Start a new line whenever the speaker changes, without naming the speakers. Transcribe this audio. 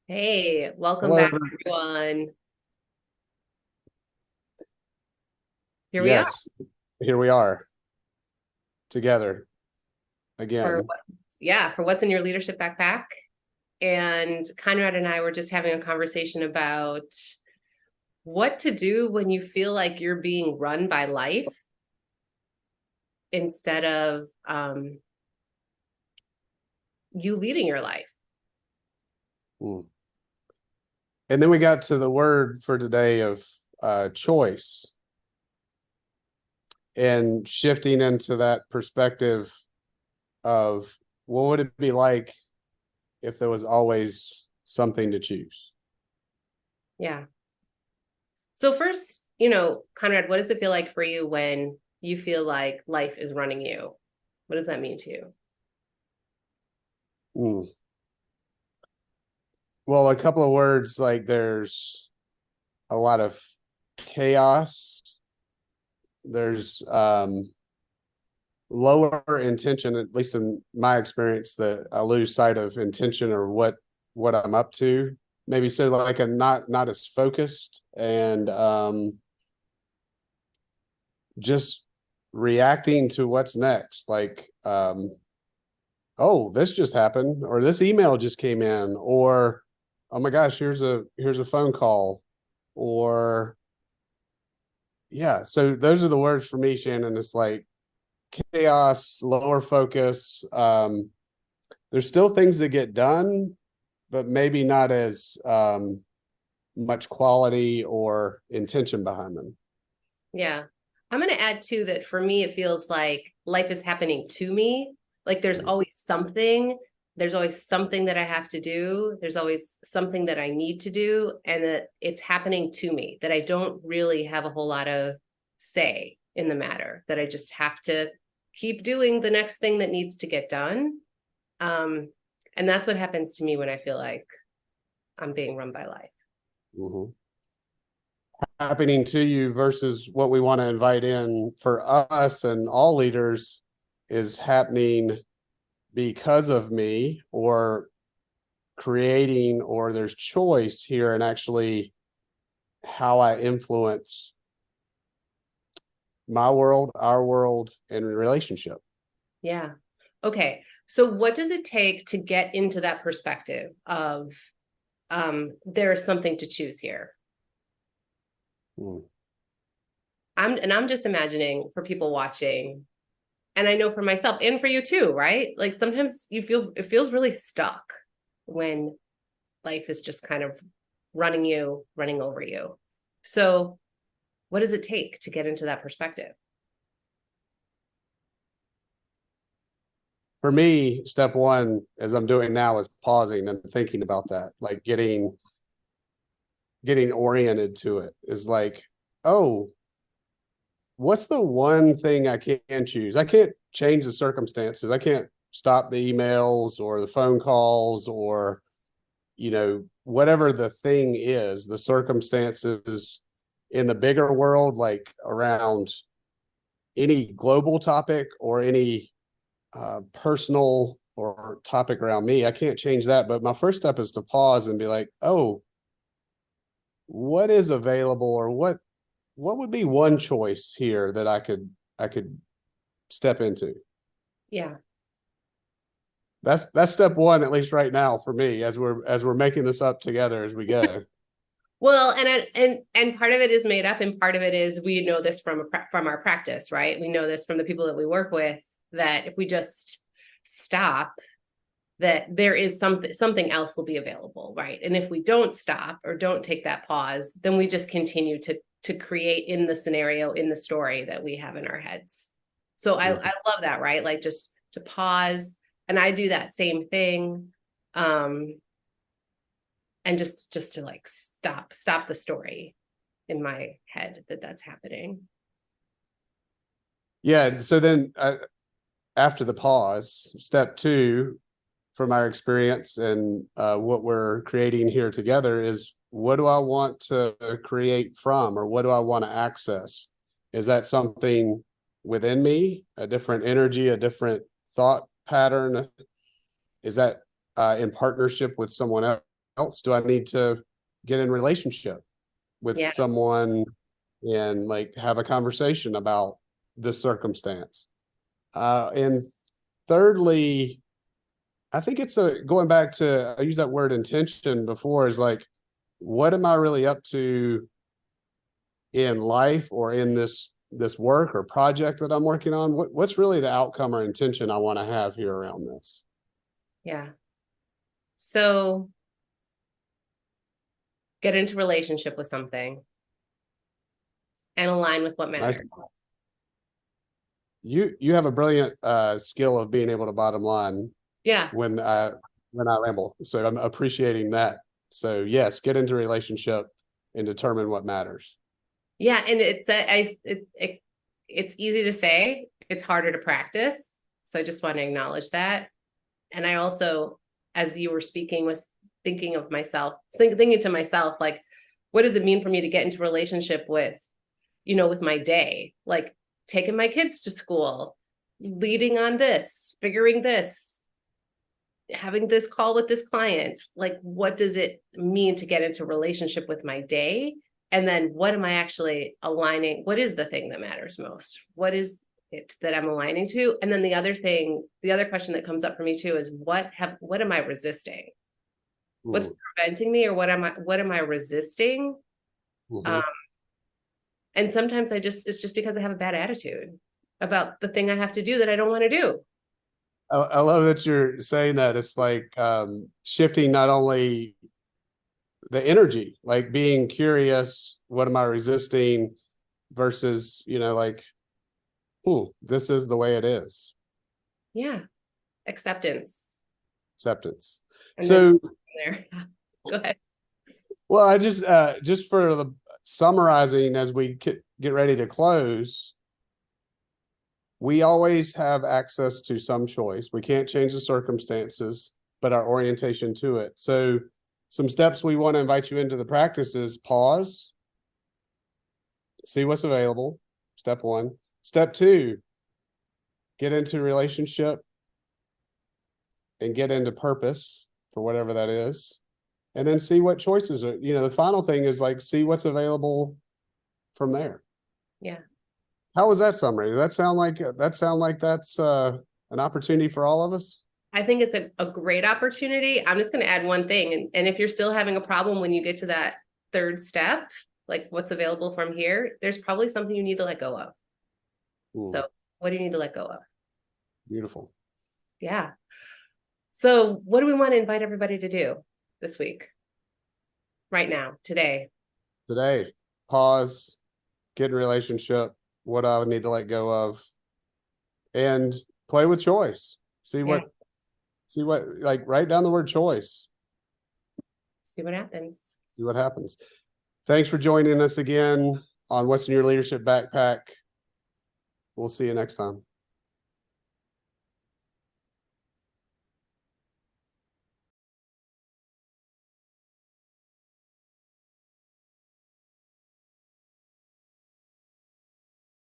Hey, welcome
Hello.
back, everyone. Here we are
Yes, here we are together
for
again.
what, yeah, for what's in your leadership backpack. And Conrad and I were just having a conversation about what to do when you feel like you're being run by life instead of you leading your life.
Hmm. And then we got to the word for today of choice and shifting into that perspective of what would it be like if there was always something to choose?
Yeah. So first, Conrad, what does it feel like for you when you feel like life is running you? What does that mean to you?
Hmm. Well, a couple of words like there's a lot of chaos. There's lower intention, at least in my experience, that I lose sight of intention or what I'm up to. Maybe so like I'm not as focused and just reacting to what's next. Like oh, this just happened, or this email just came in, or oh my gosh, here's a phone call, or yeah. So those are the words for me, Shannon. It's like chaos, lower focus. There's still things that get done, but maybe not as much quality or intention behind them.
Yeah. I'm going to add too that for me, it feels like life is happening to me. Like there's always something that I have to do. There's always something that I need to do, and that it's happening to me, that I don't really have a whole lot of say in the matter, that I just have to keep doing the next thing that needs to get done. Um, and that's what happens to me when I feel like I'm being run by life.
Mm-hmm. Happening to you versus what we want to invite in for us and all leaders is happening because of me or creating, or there's choice here and actually how I influence my world, our world, and relationship.
Yeah. Okay. So what does it take to get into that perspective of there is something to choose here?
Mm.
I'm just imagining for people watching, and I know for myself and for you too, right? Like sometimes it feels really stuck when life is just kind of running over you. So what does it take to get into that perspective?
For me, step one, as I'm doing now, is pausing and thinking about that, like getting oriented to it. Is like, oh, what's the one thing I can choose? I can't change the circumstances. I can't stop the emails or the phone calls or, whatever the thing is, the circumstances in the bigger world, like around any global topic or any personal or topic around me. I can't change that. But my first step is to pause and be like, oh, what is available, or what would be one choice here that I could step into.
Yeah.
That's step one, at least right now for me, as we're making this up together as we go.
Well, and part of it is made up, and part of it is we know this from our practice, right? We know this from the people that we work with, that if we just stop, that there is something else will be available, right? And if we don't stop or don't take that pause, then we just continue to create in the scenario, in the story that we have in our heads. So I love that, right? Like just to pause, and I do that same thing. And just to like stop the story in my head that's happening.
Yeah. So then, after the pause, step two, from our experience and what we're creating here together, is what do I want to create from, or what do I want to access? Is that something within me, a different energy, a different thought pattern? Is that in partnership with someone else? Do I need to get in relationship with
Yeah.
someone and like have a conversation about this circumstance? And thirdly, I think it's going back to, I used that word intention before, is like, what am I really up to in life or in this work or project that I'm working on? What's really the outcome or intention I want to have here around this?
Yeah. So get into relationship with something and align with what
Nice.
matters.
You have a brilliant skill of being able to bottom line
Yeah.
when I ramble. So I'm appreciating that. So yes, get into relationship and determine what matters.
Yeah. And it's easy to say, it's harder to practice. So I just want to acknowledge that. And I also, as you were speaking, was thinking of myself, thinking to myself, like, what does it mean for me to get into relationship with, with my day? Like taking my kids to school, leading on this, figuring this, having this call with this client. Like, what does it mean to get into relationship with my day? And then what am I actually aligning? What is the thing that matters most? What is it that I'm aligning to? And then the other question that comes up for me too is what am I resisting? What's preventing me, or what am I resisting?
Mm-hmm.
And sometimes it's just because I have a bad attitude about the thing I have to do that I don't want to do.
I love that you're saying that. It's like shifting not only the energy, like being curious, what am I resisting, versus, like, this is the way it is.
Yeah. Acceptance.
Acceptance.
And then
So,
there. Go ahead.
well, I just for the summarizing as we get ready to close, we always have access to some choice. We can't change the circumstances, but our orientation to it. So some steps we want to invite you into the practice is pause, see what's available. Step one. Step two, get into relationship and get into purpose for whatever that is. And then see what choices are, the final thing is like, see what's available from there.
Yeah.
How was that summary? Does that sound like that's an opportunity for all of us?
I think it's a great opportunity. I'm just going to add one thing. And if you're still having a problem when you get to that third step, like what's available from here, there's probably something you need to let go of. So what do you need to let go of?
Beautiful.
Yeah. So what do we want to invite everybody to do this week? Right now, today.
Today, pause, get in relationship, what I would need to let go of, and play with choice. See what, like, write down the word choice.
See what happens.
See what happens. Thanks for joining us again on What's in Your Leadership Backpack. We'll see you next time.